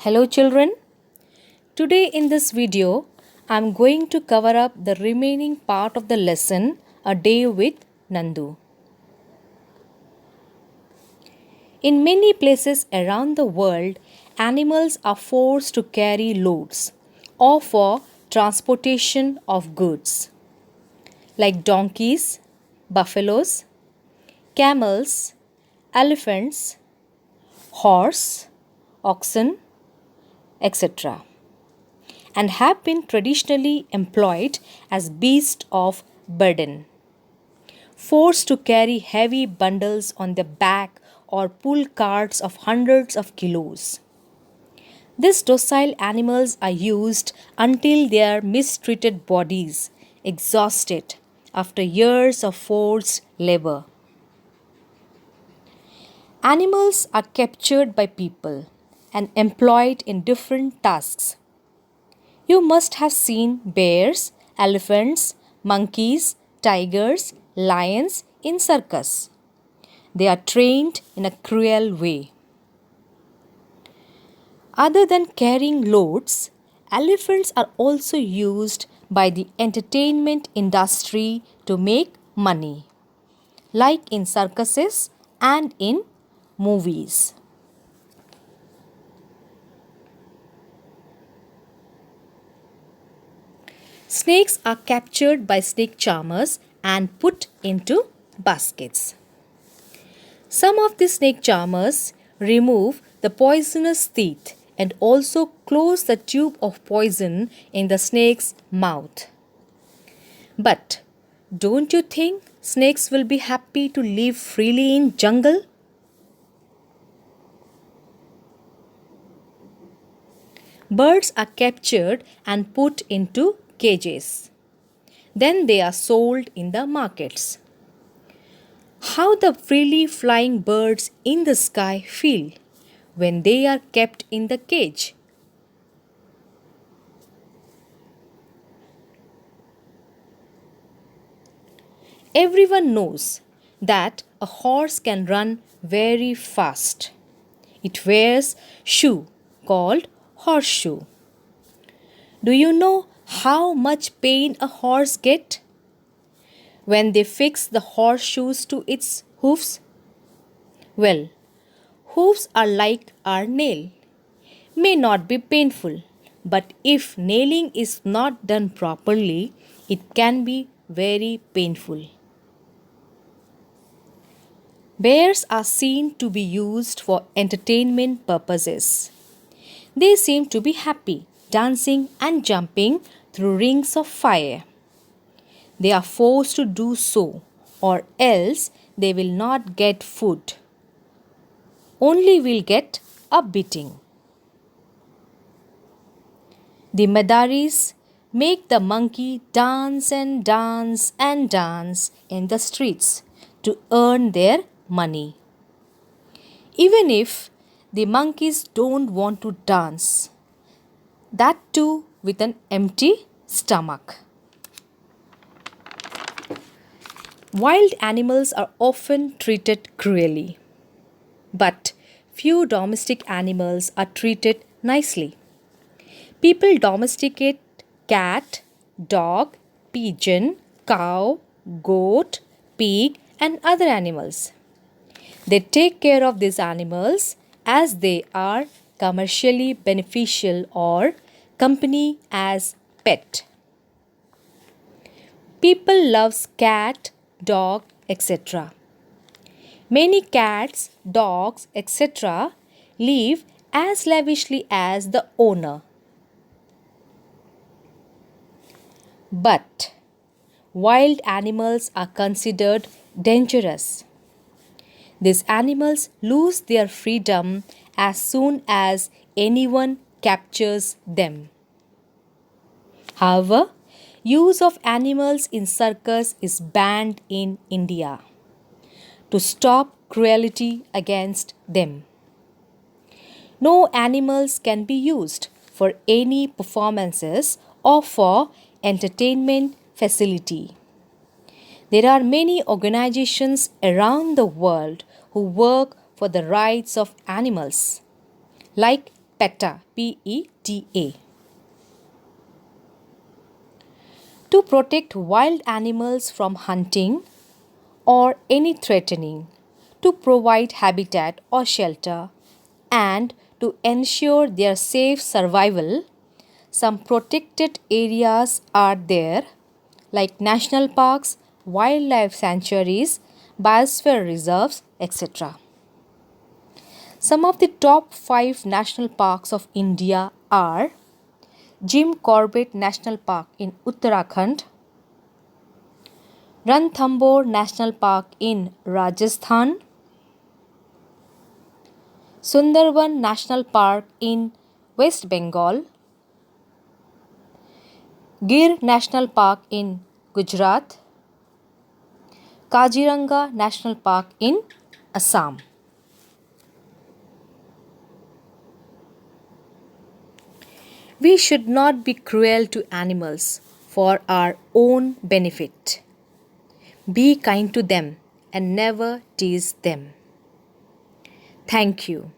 Hello children. Today in this video, I am going to cover up the remaining part of the lesson A Day with Nandu. In many places around the world, animals are forced to carry loads or for transportation of goods like donkeys, buffaloes, camels, elephants, horse, oxen, etc. and have been traditionally employed as beasts of burden, forced to carry heavy bundles on their back or pull carts of hundreds of kilos. These docile animals are used until their mistreated bodies exhausted after years of forced labor. Animals are captured by people and employed in different tasks. You must have seen bears, elephants, monkeys, tigers, lions in circus. They are trained in a cruel way. Other than carrying loads, elephants are also used by the entertainment industry to make money, like in circuses and in movies. Snakes are captured by snake charmers and put into baskets. Some of the snake charmers remove the poisonous teeth and also close the tube of poison in the snake's mouth. But don't you think snakes will be happy to live freely in jungle? Birds are captured and put into cages. Then they are sold in the markets. How the freely flying birds in the sky feel when they are kept in the cage. Everyone knows that a horse can run very fast. It wears shoe called horseshoe. Do you know how much pain a horse gets when they fix the horseshoes to its hoofs? Well, hoofs are like our nail. May not be painful, but if nailing is not done properly, it can be very painful. Bears are seen to be used for entertainment purposes. They seem to be happy, dancing and jumping through rings of fire. They are forced to do so, or else they will not get food. Only will get a beating. The Madaris make the monkey dance and dance and dance in the streets to earn their money. Even if the monkeys don't want to dance, that too with an empty stomach. Wild animals are often treated cruelly, but few domestic animals are treated nicely. People domesticate cat, dog, pigeon, cow, goat, pig, and other animals. They take care of these animals as they are commercially beneficial or company as pet. People loves cat, dog, etc. Many cats, dogs, etc. live as lavishly as the owner. But wild animals are considered dangerous. These animals lose their freedom as soon as anyone captures them. However, use of animals in circus is banned in India to stop cruelty against them. No animals can be used for any performances or for entertainment facility. There are many organizations around the world who work for the rights of animals, like PETA, P-E-T-A. To protect wild animals from hunting or any threatening, to provide habitat or shelter, and to ensure their safe survival, some protected areas are there, like national parks, wildlife sanctuaries, biosphere reserves, etc. Some of the top 5 national parks of India are Jim Corbett National Park in Uttarakhand, Ranthambore National Park in Rajasthan, Sundarban National Park in West Bengal, Gir National Park in Gujarat, Kaziranga National Park in Assam. We should not be cruel to animals for our own benefit. Be kind to them and never tease them. Thank you.